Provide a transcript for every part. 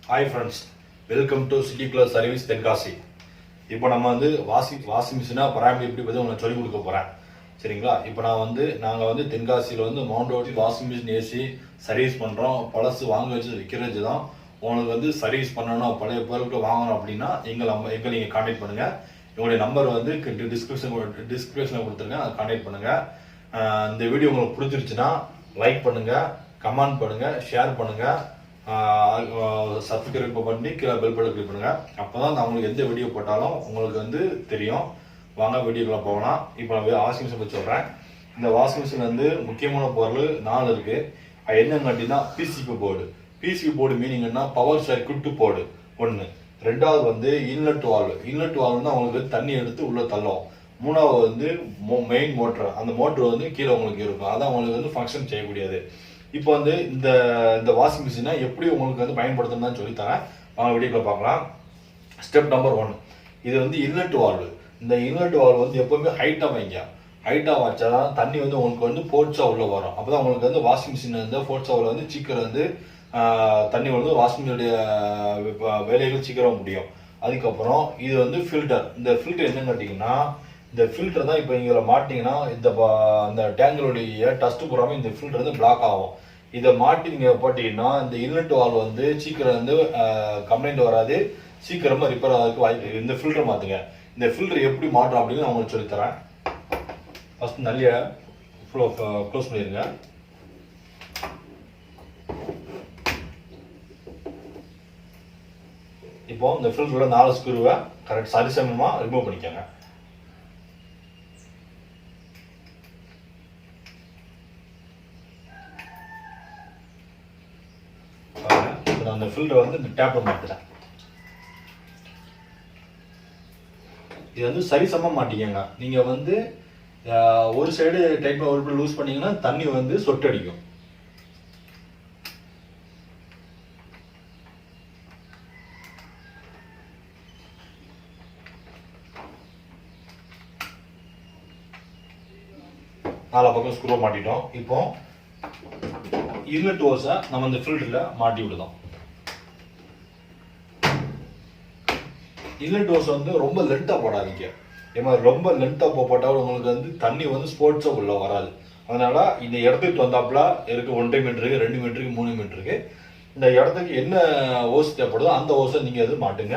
Hi friends, welcome to city clear service Tenkasi. இப்போ நம்ம வந்து வாஷிங் மிஷினாக பராமரிப்பு எப்படி பற்றி உங்களுக்கு சொல்லிக் கொடுக்க போகிறேன். சரிங்களா? இப்போ நாங்கள் வந்து தென்காசியில் வந்து mount road washing machine AC service பண்ணுறோம். பழசு வாங்க வச்சு விற்கிறது தான். உங்களுக்கு வந்து சர்வீஸ் பண்ணணும், பழைய பொருட்கள் வாங்கணும் அப்படின்னா எங்களை நீங்கள் கான்டாக்ட் பண்ணுங்கள். எங்களுடைய நம்பர் வந்து டிஸ்கிரிப்ஷனில் கொடுத்துருங்க, அதை கான்டாக்ட் பண்ணுங்கள். இந்த வீடியோ உங்களுக்கு பிடிச்சிருச்சுன்னா லைக் பண்ணுங்கள், கமெண்ட் பண்ணுங்கள், ஷேர் பண்ணுங்கள், சப்ஸ்கிரைப் பண்ணி கீழே பெல் பட்டன் கிளிக் பண்ணுங்க. அப்போதான் நான் உங்களுக்கு எந்த வீடியோ போட்டாலும் உங்களுக்கு வந்து தெரியும். வாங்க வீடியோக்குள்ள போகலாம். இப்போ நான் வாஷிங் மிஷின் பற்றி சொல்கிறேன். இந்த வாஷிங் மிஷின் வந்து முக்கியமான பொருள் 4 இருக்கு. அது என்னன்னு கேட்டீங்கன்னா PCB board. PCB board meaning என்ன? பவர் சர்க்யூட் போர்டு ஒன்று. ரெண்டாவது வந்து இன்லெட் வால்வு. இன்லெட் வால்வுனா உங்களுக்கு தண்ணி எடுத்து உள்ள தள்ளும். மூணாவது வந்து மெயின் மோட்டர். அந்த மோட்டர் வந்து கீழே உங்களுக்கு இருக்கும். அதான் உங்களுக்கு வந்து ஃபங்க்ஷன் செய்யக்கூடியது. இப்போ வந்து இந்த வாஷிங் மிஷினை எப்படி உங்களுக்கு வந்து பயன்படுத்தணும்னு சொல்லித்தரேன். வாங்க வீடியோக்குள்ள பார்க்கலாம். ஸ்டெப் நம்பர் 1, இது வந்து இன்லெட் வால்வு. இந்த இன்லெட் வால்வு வந்து எப்பவுமே ஹைட்டாக வைங்க. ஹைட்டாக வச்சாதான் தண்ணி வந்து உங்களுக்கு வந்து ஃபோர்ஸாக உள்ள வரும். அப்போதான் உங்களுக்கு வந்து வாஷிங் மிஷின் வந்து ஃபோர்ஸாக உள்ள வந்து சீக்கிரம் வந்து தண்ணி வந்து வாஷிங் மிஷினுடைய வேலைகள் சீக்கிரம் முடியும். அதுக்கப்புறம் இது வந்து ஃபில்டர். இந்த ஃபில்டர் என்னன்னு கேட்டிங்கன்னா, இந்த ஃபில்டர் தான் இப்போ இங்கே மாட்டிங்கன்னா இந்த டேங்களுடைய டஸ்ட் பூராமல் இந்த ஃபில்டர் வந்து பிளாக் ஆகும். இதை மாட்டி நீங்கள் போட்டிங்கன்னா இந்த இன்லெட் வால்வு வந்து சீக்கிரம் வந்து கம்ப்ளைண்ட் வராது, சீக்கிரமாக ரிப்பேர் ஆகிறதுக்கு வாய்ப்பு. இந்த ஃபில்டர் மாற்றுங்க. இந்த ஃபில்டர் எப்படி மாற்றோம் அப்படின்னு நான் உங்களுக்கு சொல்லித்தரேன். ஃபஸ்ட் நல்ல க்ளோஸ் பண்ணிடுங்க. இப்போ இந்த ஃபில்டரோட 4 ஸ்க்ரூவை கரெக்ட் சரிசமமாக ரிமூவ் பண்ணிக்கோங்க. அந்த ஃபில்டர் வந்து இந்த டேப்ல மாட்டுறேன். இது வந்து சரிசமமாக மாட்டிக்கங்க. நீங்க வந்து ஒரு சைடு டைட்ல ஒரு லூஸ் பண்ணீங்கன்னா தண்ணி வந்து சொட்டு அடிக்கும். நாலா பக்கம் ஸ்க்ரூ மாட்டிட்டோம். இப்போ இன்லெட் ஹோஸை நம்ம இந்த ஃபில்டர்ல மாட்டி விடுதோம். இன்லெட் ஹோஸ் வந்து ரொம்ப லென்த்தாக போடாதீங்க. ஏன்னா ரொம்ப லென்த்தாக போட்டாலும் உங்களுக்கு வந்து தண்ணி வந்து ஸ்போர்ட்ஸாக உள்ள வராது. அதனால இந்த இடத்துக்கு வந்தாப்புல இருக்கு 1.5 மீட்டருக்கு, 2 மீட்டருக்கு, 3 மீட்டருக்கு இந்த இடத்துக்கு என்ன ஹோஸ் தேவைப்படுதோ அந்த ஹோஸை நீங்க எது மாட்டுங்க.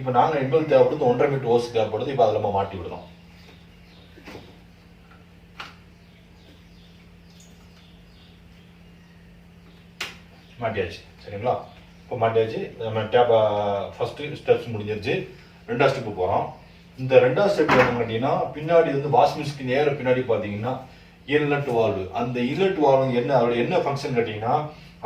இப்போ நாங்கள் எங்களுக்கு தேவைப்படுது 1.5 மீட்டர் ஹோஸ் தேவைப்படுது. இப்போ அதில் நம்ம மாட்டி விடுறோம். மாட்டியாச்சு. சரிங்களா? இப்போ மாட்டியாச்சு. நம்ம டேப் ஃபர்ஸ்ட் ஸ்டெப்ஸ் முடிஞ்சிருச்சு. 2வது ஸ்டெப்பு போகிறோம். இந்த 2வது ஸ்டெப் என்னன்னு கேட்டீங்கன்னா, பின்னாடி வந்து வாஷிங் மிஷின் நேர பின்னாடி பார்த்தீங்கன்னா இன்லெட் வால்வு. அந்த இன்லெட் வால்வு என்ன, அதோட என்ன ஃபங்க்ஷன் கேட்டீங்கன்னா,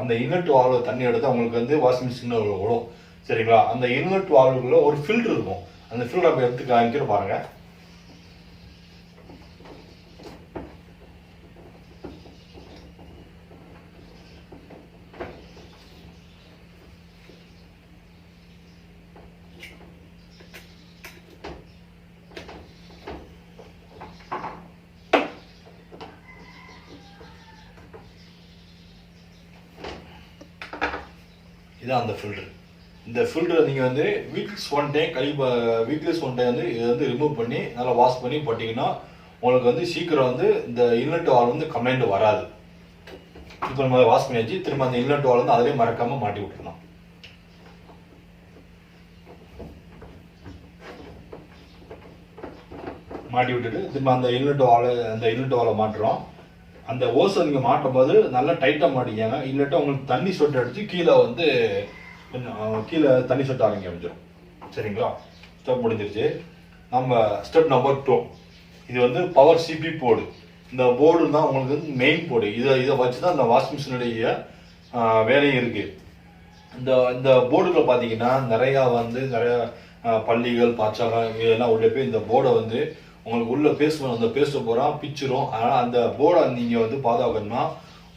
அந்த இன்லெட் வால்வு தண்ணி எடுத்து அவங்களுக்கு வந்து வாஷிங் மிஷின் விடும். சரிங்களா? அந்த இன்லெட் வால்வுக்குள்ள ஒரு ஃபில்டர் இருக்கும். அந்த ஃபில்டர் நம்ம எடுத்து காமிக்கிற பாருங்க. இதான் அந்த ஃபில்டர். இந்த ஃபில்டரை நீங்கள் வந்து வீக்லிஸ் ஒன் டைம் வந்து இதை வந்து ரிமூவ் பண்ணி நல்லா வாஷ் பண்ணி போட்டிங்கன்னா உங்களுக்கு வந்து சீக்கிரம் வந்து இந்த இன்லெட் வால்வு வந்து கம்ப்ளைண்ட் வராது. இப்போ நம்ம வாஷ் பண்ணியாச்சு. திரும்ப அந்த இன்லெட் வால்வு வந்து அதிலே மறக்காம மாட்டி விட்டுருணும். மாட்டி விட்டுட்டு திரும்ப அந்த இன்லெட் வால்வை மாட்டுறோம். அந்த ஓஸை நீங்கள் மாட்டும் போது நல்லா டைட்டாக மாட்டிக்காங்க. இல்லாட்டா உங்களுக்கு தண்ணி சொட்டு அடிச்சு கீழே தண்ணி சொட்டு ஆரம்பிச்சிடும். சரிங்களா? ஸ்டெப் முடிஞ்சிருச்சு. நம்ம ஸ்டெப் நம்பர் 2, இது வந்து பவர் சிபி போர்டு. இந்த போர்டு தான் உங்களுக்கு வந்து மெயின் போர்டு. இதை வச்சு தான் இந்த வாஷிங் மிஷினுடைய வேலையும் இருக்கு. இந்த போர்டுக்குள்ள பார்த்தீங்கன்னா நிறைய பள்ளிகள், பாச்சாகம் இதெல்லாம் உள்ள போய் இந்த போர்டை வந்து உங்களுக்கு உள்ள பேஸ்ட் அந்த பேஸ்ட் பூரா பிச்சிரும். அதனால அந்த போர்டை நீங்க வந்து பாதுகாக்கணும்னா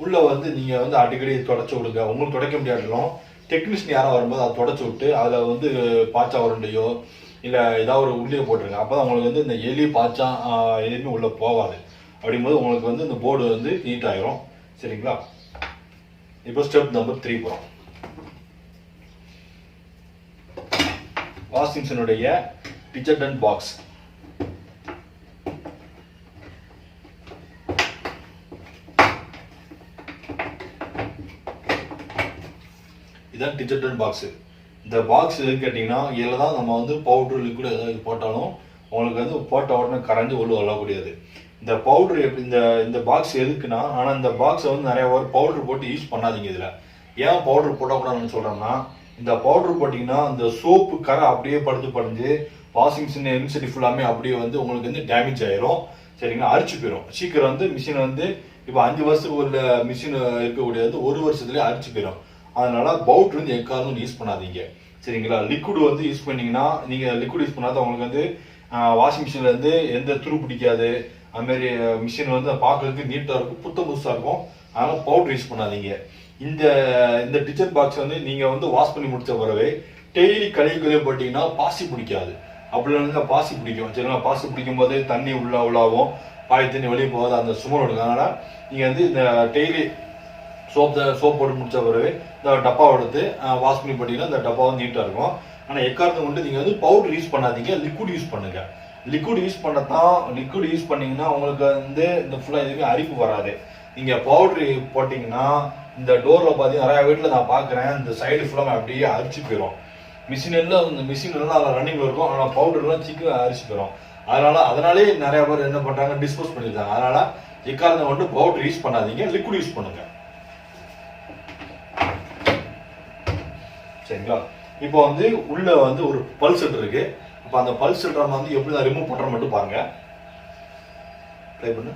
உள்ள வந்து நீங்க வந்து அடிக்கடி தொடச்சு விடுங்க. உங்களுக்கு துடைக்க முடியாட்டாலும் டெக்னீஷியன் யாரும் வரும்போது அதை தொடச்சு விட்டு அதில் வந்து பாச்சா உருண்டையோ இல்லை ஏதாவது ஒரு உள்ளே போட்டுருங்க. அப்போ தான் உங்களுக்கு வந்து இந்த எலி பாச்சா எதுவுமே உள்ள போகாது. அப்படிங்கும்போது உங்களுக்கு வந்து இந்த போர்டு வந்து நீட் ஆயிரும். சரிங்களா? இப்போ ஸ்டெப் நம்பர் 3 போகிறோம். வாஷிங் மிஷினுடைய டிஜர்டன்ட் பாக்ஸ். இதான் டிஜர்டன்ட் பாக்ஸ். இந்த பாக்ஸ் எதுன்னு கேட்டிங்கன்னா இதில் தான் நம்ம வந்து பவுட்ரு லிக்விட் ஏதாவது போட்டாலும் உங்களுக்கு வந்து போட்ட உடனே கரைஞ்சி உள்ள வரக்கூடாது. இந்த பவுட்ரு எப்படி இந்த பாக்ஸ் எதுக்குன்னா, ஆனால் இந்த பாக்ஸை வந்து நிறைய பேர் பவுட்ரு போட்டு யூஸ் பண்ணாதீங்க. இதில் ஏன் பவுட்ரு போட்டக்கூடாதுன்னு சொல்கிறோம்னா, இந்த பவுட்ரு போட்டிங்கன்னா இந்த சோப்பு கரை அப்படியே படிஞ்சு வாஷிங் மிஷின் எலக்ட்ரிசிட்டி ஃபுல்லாமே அப்படியே வந்து உங்களுக்கு வந்து டேமேஜ் ஆயிரும். சரிங்களா, அரிச்சு போயிடும் சீக்கிரம். வந்து மிஷின் வந்து இப்போ 5 வருஷத்துக்கு உள்ள மிஷின் இருக்கக்கூடியது 1 வருஷத்துலேயே அரிச்சு போயிடும். அதனால பவுட்ரு வந்து எக்காரணம் யூஸ் பண்ணாதீங்க. சரிங்களா, லிக்விட் வந்து யூஸ் பண்ணீங்கன்னா, நீங்கள் லிக்விட் யூஸ் பண்ணாத உங்களுக்கு வந்து வாஷிங் மிஷின்ல இருந்து எந்த துரு பிடிக்காது. அதுமாரி மிஷின் வந்து பார்க்கறதுக்கு நீட்டாக இருக்கும், புதுசாக இருக்கும். அதனால பவுடர் யூஸ் பண்ணாதீங்க. இந்த டிச்சர் பாக்ஸ் வந்து நீங்கள் வந்து வாஷ் பண்ணி முடிச்ச பிறகு டெய்லி கழுவி போட்டிங்கன்னா பாசி பிடிக்காது. அப்படி இருந்தால் பாசி பிடிக்கும். சரிங்களா, பாசி பிடிக்கும் போது தண்ணி உள்ளாகும், பாய் தண்ணி வெளியே போகாது, அந்த சுமர் எடுக்கும். அதனால நீங்கள் வந்து இந்த டெய்லி சோப் போட்டு முடிச்ச பிறகு இந்த டப்பா எடுத்து வாஷ் பண்ணி போட்டிங்கன்னா இந்த டப்பா வந்து நீட்டாக இருக்கும். ஆனால் எக்காரணம் கொண்டு நீங்கள் வந்து பவுடர் யூஸ் பண்ணாதீங்க, லிக்விட் யூஸ் பண்ணுங்க. லிக்விட் யூஸ் பண்ணீங்கன்னா உங்களுக்கு வந்து இந்த ஃபுல்லாக எதுவுமே அரிப்பு வராது. நீங்கள் பவுடர் போட்டிங்கன்னா இந்த டோரில் பார்த்தீங்கன்னா நிறையா வீட்டில் நான் பார்க்குறேன், இந்த சைடு ஃபுல்லாக அப்படியே அரிச்சு போயிடும். மிஷின் எல்லாம் அதில் ரன்னிங்கில் இருக்கும், ஆனால் பவுடர்லாம் சீக்கிரம் அரிச்சு போயிடும். அதனாலே நிறைய பேர் என்ன பண்ணுறாங்க, டிஸ்போஸ் பண்ணியிருக்காங்க. அதனால எக்காரணம் கொண்டு பவுடர் யூஸ் பண்ணாதீங்க, லிக்விட் யூஸ் பண்ணுங்க. சரிங்களா, இப்போ வந்து உள்ள வந்து ஒரு பல்ஸ் செட்டர் இருக்கு. அப்போ அந்த பல்ஸ் செட்டரை வந்து எப்படி நான் ரிமூவ் பண்ணுறேன் மட்டும் பாருங்க. ட்ரை பண்ணு.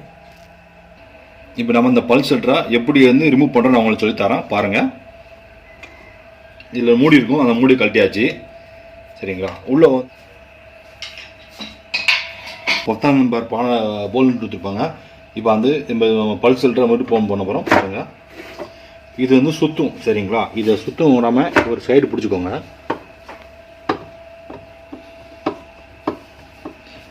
இப்போ நம்ம இந்த பல்ஸ் செட்டரை எப்படி வந்து ரிமூவ் பண்ணுறோன்னு அவங்களுக்கு சொல்லித்தரேன் பாருங்க. இதில் மூடி இருக்கும், அந்த மூடி கழட்டியாச்சு. சரிங்களா, உள்ள 10 நம்பர் பானை போல் கொடுத்துருப்பாங்க. இப்போ வந்து நம்ம பல்ஸ் செட்டரை மட்டும் பண்ண போகிறோம் பாருங்க. இது வந்து சுற்றும். சரிங்களா, இதை சுத்தம் விடாமல் ஒரு சைடு பிடிச்சிக்கோங்க.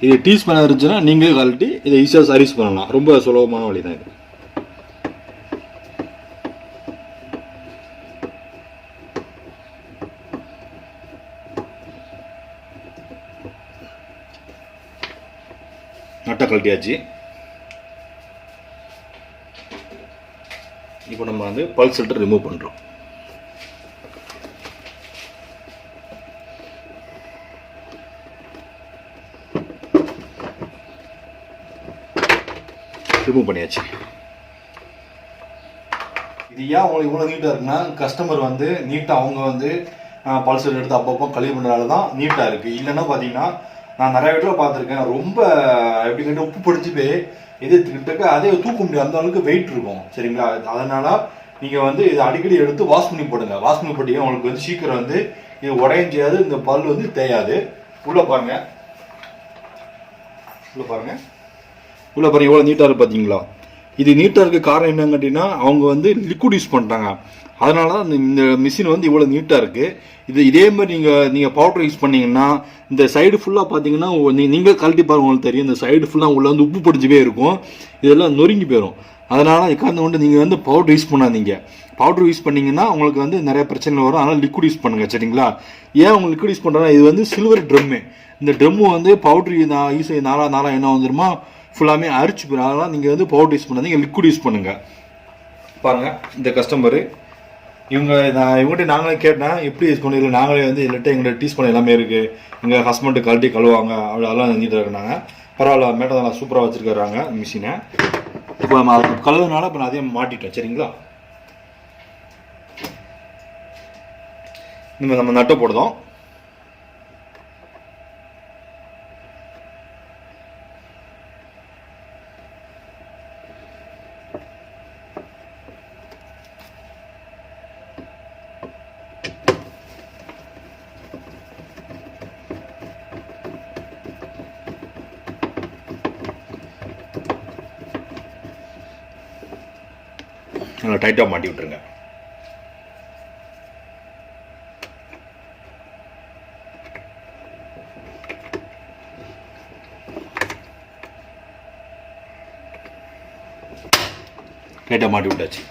இது டீஸ் பண்ண இருந்துச்சுன்னா நீங்களே கழட்டி இதை ஈஸியாக சர்வீஸ் பண்ணலாம். ரொம்ப சுலபமான வழி தான் இது. நட்டை கழட்டியாச்சு. இப்போ நம்ம வந்து பல்ஸ் ஃபில்டர் ரிமூவ் பண்ணுறோம். ரிமூவ் பண்ணியாச்சு. இது ஏன் உங்களுக்கு இவ்வளோ நீட்டாக இருக்குன்னா, கஸ்டமர் வந்து நீட்டாக அவங்க வந்து பல்ஸ் ஃபில்டர் எடுத்து அப்பப்போ கழுவி பண்ணுறதால தான் நீட்டாக இருக்குது. இல்லைன்னா பார்த்தீங்கன்னா நான் நிறைய வீட்டில் பார்த்துருக்கேன், ரொம்ப எப்படி கேட்டு உப்பு பிடிச்சி போய் இது கிட்டக்க அதே தூக்க முடியும், அந்த அளவுக்கு வெயிட் இருக்கும். சரிங்களா, அதனால நீங்கள் வந்து இதை அடிக்கடி எடுத்து வாஷ் பண்ணி போடுங்க. வாஷ் பண்ணி போட்டீங்கன்னா உங்களுக்கு வந்து சீக்கிரம் வந்து இது உடையும் செய்யாது, இந்த பல் வந்து தேயாது. உள்ள பாருங்க எவ்வளோ நீட்டாக இருக்கு பார்த்தீங்களா. இது நீட்டாக இருக்க காரணம் என்னன்னு கேட்டீங்கன்னா, அவங்க வந்து லிக்விட் யூஸ் பண்ணுறாங்க. அதனால தான் இந்த மிஷின் வந்து இவ்வளோ நீட்டாக இருக்குது. இதே மாதிரி நீங்கள் பவுடர் யூஸ் பண்ணிங்கன்னா இந்த சைடு ஃபுல்லாக பார்த்தீங்கன்னா நீங்கள் கழட்டி பாருங்க, உங்களுக்கு தெரியும். இந்த சைடு ஃபுல்லாக உள்ள வந்து உப்பு பிடிச்சிவே இருக்கும், இதெல்லாம் நொறுங்கி போயிடும். அதனால் எக்காந்து கொண்டு நீங்கள் வந்து பவுடர் யூஸ் பண்ணாதீங்க. பவுடர் யூஸ் பண்ணிங்கன்னா உங்களுக்கு வந்து நிறைய பிரச்சனை வரும். அதனால் லிக்விட் யூஸ் பண்ணுங்கள். சரிங்களா, ஏன் உங்களுக்கு லிக்விட் யூஸ் பண்ணுறேன்னா, இது வந்து சில்வர் ட்ரம்மு. இந்த ட்ரம்மு வந்து பவுடர் யூஸ் நாளாக என்ன வந்துருமா ஃபுல்லாமே அரிச்சு போயிடும். அதனால் நீங்கள் வந்து பவுடர் யூஸ் பண்ணாதீங்க, லிக்விட் யூஸ் பண்ணுங்கள். பாருங்கள், இந்த கஸ்டமரு இவங்ககிட்ட நாங்களே கேட்டேன் எப்படி யூஸ் பண்ணிடல. நாங்களே வந்து இல்லட்ட எங்கள்கிட்ட டீஸ் பண்ண எல்லாமே இருக்குது, எங்கள் ஹஸ்பண்டு கழட்டி கழுவாங்க, அதெல்லாம் நீட்டாக இருக்கிறாங்க. பரவாயில்ல, மேட்டை நல்லா சூப்பராக வச்சுருக்காங்க மிஷினை. இப்போ நம்ம அது கழுவுனால இப்போ நான் அதையும் மாட்டிட்டோம். சரிங்களா, நம்ம நட்டை போடுதோம். நல்லா டைட்டாக மாட்டி விட்டுருங்க. டைட்டாக மாட்டி விட்டாச்சு.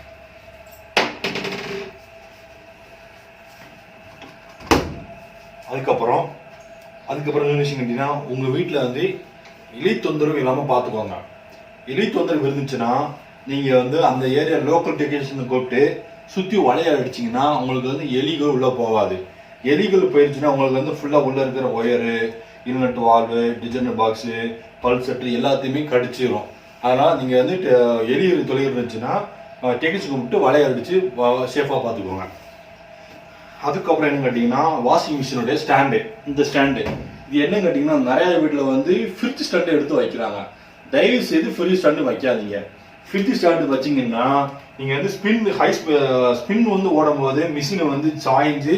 அதுக்கப்புறம் அதுக்கப்புறம் என்ன விஷயம் கேட்டீங்கன்னா, உங்கள் வீட்டில் வந்து எலி தொந்தரவு இல்லாமல் பார்த்துக்கோங்க. எலி தொந்தரவு இருந்துச்சுன்னா நீங்கள் வந்து அந்த ஏரியா லோக்கல் டெக்னீஷியனை கூப்பிட்டு சுற்றி வலைய அடிச்சிங்கன்னா உங்களுக்கு வந்து எலிகள் உள்ளே போகாது. எலிகள் போயிடுச்சுன்னா உங்களுக்கு வந்து ஃபுல்லாக உள்ளே இருக்கிற wire, inlet valve, digital box, பல்செட்ரு எல்லாத்தையுமே கடிச்சிடும். அதனால் நீங்கள் வந்து எலி தொழில் இருந்துச்சுன்னா டெக்னீஷியன் கூப்பிட்டு வலைய அடித்து சேஃபாக பார்த்துக்கோங்க. அதுக்கப்புறம் என்ன கேட்டிங்கன்னா, வாஷிங் மிஷினுடைய ஸ்டாண்டு. இந்த ஸ்டாண்டு இது என்ன கேட்டிங்கன்னா, நிறைய வீட்டில் வந்து ஃப்ரிட்ஜ் ஸ்டாண்டு எடுத்து வைக்கிறாங்க. தயவு செய்து ஃப்ரிட்ஜ் ஸ்டாண்டு வைக்காதீங்க. ஃப்ரிட்ஜ் ஸ்டாண்டு வச்சிங்கன்னா நீங்கள் வந்து ஸ்பின் வந்து ஓடும்போது மிஷினை வந்து சாய்ஞ்சு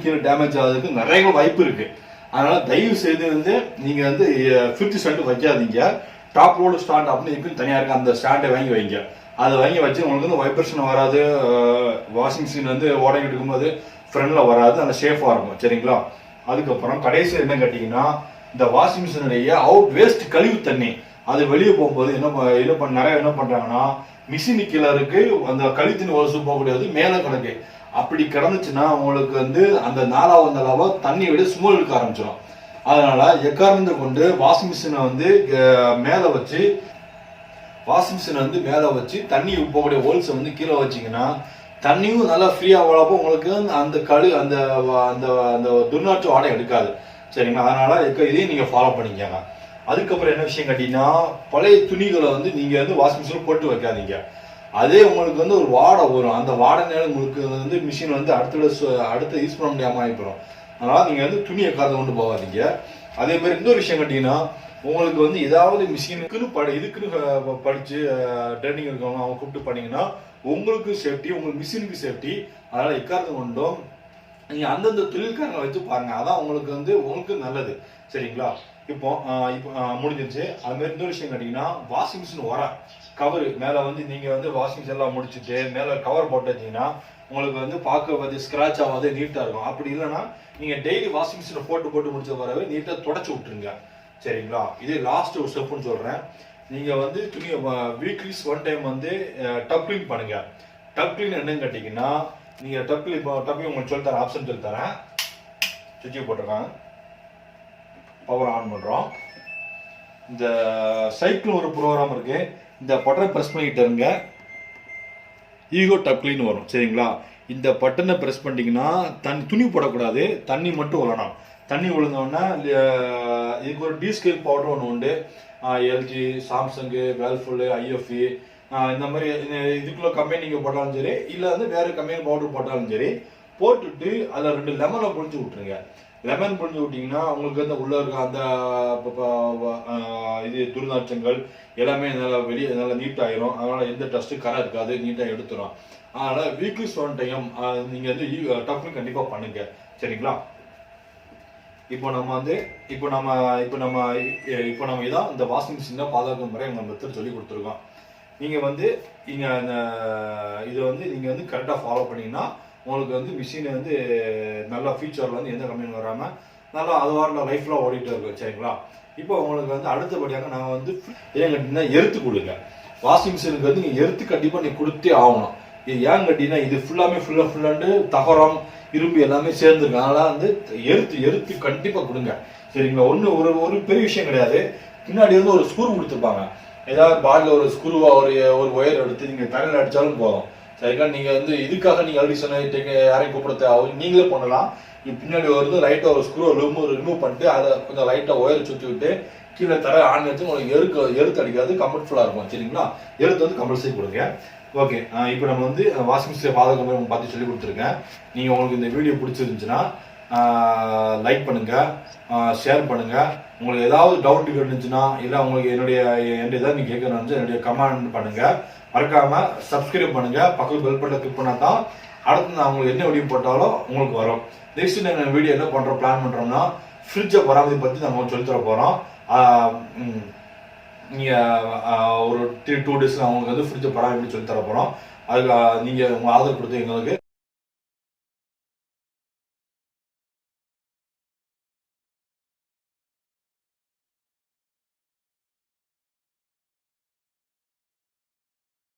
கீழே டேமேஜ் ஆகிறதுக்கு நிறைய வாய்ப்பு இருக்குது. அதனால் தயவு செய்து வந்து நீங்கள் வந்து ஃப்ரிட்ஜ் ஸ்டாண்டு வைக்காதீங்க. டாப் லோடு ஸ்டாண்ட் அப்படின்னு இருக்குன்னு தனியாக இருக்குது, அந்த ஸ்டாண்டை வாங்கி வைங்க. அதை வாங்கி வச்சு உங்களுக்கு வந்து வைப்ரேஷன் வராது, வாஷிங் மிஷின் வந்து ஓடைக்கிட்டு இருக்கும்போது ஃப்ரண்டில் வராது, அந்த சேஃபாக இருக்கும். சரிங்களா? அதுக்கப்புறம் கடைசி என்ன கேட்டிங்கன்னா, இந்த வாஷிங் மிஷினுடைய அவுட் வேஸ்ட் கழிவு தண்ணி அது வெளியே போகும்போது நிறைய என்ன பண்ணுறாங்கன்னா, மிஷினு கீழே இருக்கு, அந்த கழிவு தண்ணி ஒரு போகக்கூடியது மேலே கிடக்கு. அப்படி கிடந்துச்சுன்னா உங்களுக்கு வந்து அந்த 4வது அளவாக தண்ணி விட சுமல் இருக்க ஆரம்பிச்சிடும். அதனால எக்காரணத்தை கொண்டு வாஷிங் மிஷினை வந்து மேலே வச்சு தண்ணி போகக்கூடிய ஹோல்ஸை வந்து கீழே வச்சிங்கன்னா தண்ணியும் நல்லா ஃப்ரீயாக வரப்போ உங்களுக்கு அந்த அந்த துர்நாற்று வாடகை எடுக்காது. சரிங்களா? அதனால இதையும் நீங்கள் ஃபாலோ பண்ணிக்கோங்க. அதுக்கப்புறம் என்ன விஷயம் கேட்டீங்கன்னா, பழைய துணிகளை வந்து நீங்கள் வந்து வாஷிங் மிஷினில் போட்டு வைக்காதீங்க. அதே உங்களுக்கு வந்து ஒரு வாடை வரும். அந்த வாடைனால உங்களுக்கு வந்து மிஷின் வந்து அடுத்த யூஸ் பண்ண முடியாமல் ஆகிப்போம். அதனால் நீங்கள் வந்து துணியை காது கொண்டு போகாதீங்க. அதே மாதிரி இன்னொரு விஷயம் கேட்டீங்கன்னா, உங்களுக்கு வந்து ஏதாவது மிஷினுக்குன்னு இதுக்குன்னு படித்து ட்ரைனிங் இருக்கவங்க அவங்க கூப்பிட்டு பண்ணீங்கன்னா உங்களுக்கு சேஃப்டி, உங்களுக்கு மிஷினுக்கு சேஃப்டி. அதனால் எக்காரத்தை கொண்டும் நீங்கள் அந்தந்த தொழில்காரங்களை வச்சு பாருங்கள். அதான் உங்களுக்கு நல்லது. சரிங்களா? இப்போ முடிஞ்சிருச்சு. அதுமாதிரி இன்னொரு விஷயம் கேட்டிங்கன்னா, வாஷிங் மிஷின் வர கவர் மேலே வந்து நீங்கள் வந்து வாஷிங் மிஷின் எல்லாம் முடிச்சுட்டு மேலே கவர் போட்டு வச்சிங்கன்னா உங்களுக்கு வந்து பார்க்க வந்து ஸ்க்ராட்ச் ஆகாது, நீட்டாக இருக்கும். அப்படி இல்லைன்னா நீங்கள் டெய்லி வாஷிங் மிஷினை போட்டு முடிச்ச பிறகு நீட்டாக தொடச்சி விட்டுருங்க. சரிங்களா? இது லாஸ்ட் ஒரு ஸ்டெப்புன்னு சொல்கிறேன். நீங்கள் வந்து துணியை வீக்லிஸ் 1 டைம் வந்து டப் க்ளீன் பண்ணுங்கள். டப் க்ளீன் என்னன்னு கேட்டிங்கன்னா, நீங்கள் டப்பிங் உங்களுக்கு சொல்லித்தரேன், ஆப்ஷன் சொல்லித்தரேன். சுவிட்சை போட்டிருக்காங்க, பவர் ஆன் பண்ணுறோம். இந்த சைக்கிள் ஒரு ப்ரோக்ராம் இருக்குது. இந்த பட்டனை ப்ரெஸ் பண்ணிக்கிட்டு இருங்க, ஈகோ டப் க்ளீன் வரும். சரிங்களா? இந்த பட்டனை ப்ரெஸ் பண்ணிட்டீங்கன்னா துணி போடக்கூடாது, தண்ணி மட்டும் விழணும். தண்ணி விழுந்தோடனே இதுக்கு ஒரு டிஸ்கேல் பவுடர் ஒன்று உண்டு. எல்ஜி, சாம்சங்கு, வேல்ஃபுல்லு, ஐஎஃப்இ இந்த மாதிரி இதுக்குள்ள கம்பெனி நீங்கள் போட்டாலும் சரி, இல்லை வந்து வேறு கம்பெனி பவுடர் போட்டாலும் சரி, போட்டுட்டு அதில் 2 லெமனை புழிஞ்சு விட்ருங்க. லெமன் புழிஞ்சு விட்டிங்கன்னா உங்களுக்கு வந்து உள்ளே இருக்க அந்த துர்நாற்றங்கள் எல்லாமே நல்லா நீட்டாகிடும். அதனால் எந்த டஸ்ட்டு கரை இருக்காது, நீட்டாக எடுத்துடும். அதனால் வீக்லி 1 டைம் நீங்கள் வந்து டஃப்னு கண்டிப்பாக பண்ணுங்க. சரிங்களா? இப்போ நம்ம இதான் இந்த வாஷிங் மிஷினை பாதுகாக்கும் முறை நம்ம மெத்தட் சொல்லி கொடுத்துருக்கோம். நீங்கள் வந்து இதை வந்து நீங்கள் வந்து கரெக்டாக ஃபாலோ பண்ணிங்கன்னா உங்களுக்கு வந்து மிஷினை வந்து நல்லா ஃபியூச்சரில் வந்து எந்த கம்ப்ளைண்ட் வராமல் நல்லா அதுவார லைஃப்லாம் ஓடிட்டு இருக்கும். சரிங்களா? இப்போ உங்களுக்கு வந்து அடுத்தபடியாக நான் வந்து ஏன் கேட்டிங்கன்னா, எர்த்து கொடுங்க. வாஷிங் மிஷினுக்கு வந்து நீங்கள் எர்த்து கண்டிப்பாக நீங்கள் கொடுத்தே ஆகணும். இது ஏன் கேட்டிங்கன்னா, இது ஃபுல்லாண்டு தகரம், இரும்பு எல்லாமே சேர்ந்துருக்கு. அதனால் வந்து எர்த்து கண்டிப்பாக கொடுங்க. சரிங்களா? ஒரு பெரிய விஷயம் கிடையாது. பின்னாடி வந்து ஒரு ஸ்க்ரூ கொடுத்துருப்பாங்க. ஏதாவது பாடியில் ஒரு ஸ்க்ரூவா ஒரு ஒயர் எடுத்து நீங்கள் தரையில் அடித்தாலும் போதும். சரிங்களா? நீங்கள் வந்து இதுக்காக நீங்கள் அடிஷனை யாரையும் கூப்பிட நீங்களே பண்ணலாம். பின்னாடி வந்து லைட்டாக ஒரு ஸ்க்ரூ ரிமூவ் பண்ணிட்டு அதை கொஞ்சம் லைட்டாக ஒயர் சுற்றி விட்டு கீழே தர ஆன் வச்சு உங்களுக்கு எருத்து அடிக்காது, கம்ஃபர்ட்ஃபுல்லாக இருக்கும். சரிங்களா? எருத்து வந்து கம்பல்சரி கொடுங்க. ஓகே, இப்போ நம்ம வந்து வாஷிங் மிஷின் பாதுகாப்பு பார்த்து சொல்லி கொடுத்துருக்கேன். நீங்கள் உங்களுக்கு இந்த வீடியோ பிடிச்சிருந்துச்சுன்னா லைக் பண்ணுங்கள், ஷேர் பண்ணுங்கள். உங்களுக்கு ஏதாவது டவுட் இருந்துச்சுன்னா இல்லை உங்களுக்கு என்னுடைய ஏதாவது நீங்கள் கேட்கணும்னு என்னுடைய கமெண்ட் பண்ணுங்கள். மறக்காமல் சப்ஸ்கிரைப் பண்ணுங்கள். பக்கத்து பெல் பட்டனை கிளிக் பண்ணால் தான் அடுத்து நான் உங்களுக்கு என்ன வீடியோ போட்டாலும் உங்களுக்கு வரும். நெக்ஸ்ட் நாங்கள் வீடியோ என்ன பண்ணுறோம் பிளான் பண்ணுறோம்னா, ஃப்ரிட்ஜை பராமரிப்பு பற்றி நம்ம சொல்லித்தர போகிறோம். நீங்கள் ஒரு 2 days அவங்களுக்கு வந்து ஃப்ரிட்ஜை பராமரிப்பு சொல்லித்தர போகிறோம். அதுக்கு நீங்கள் உங்கள் ஆதரவு கொடுத்து எங்களுக்கு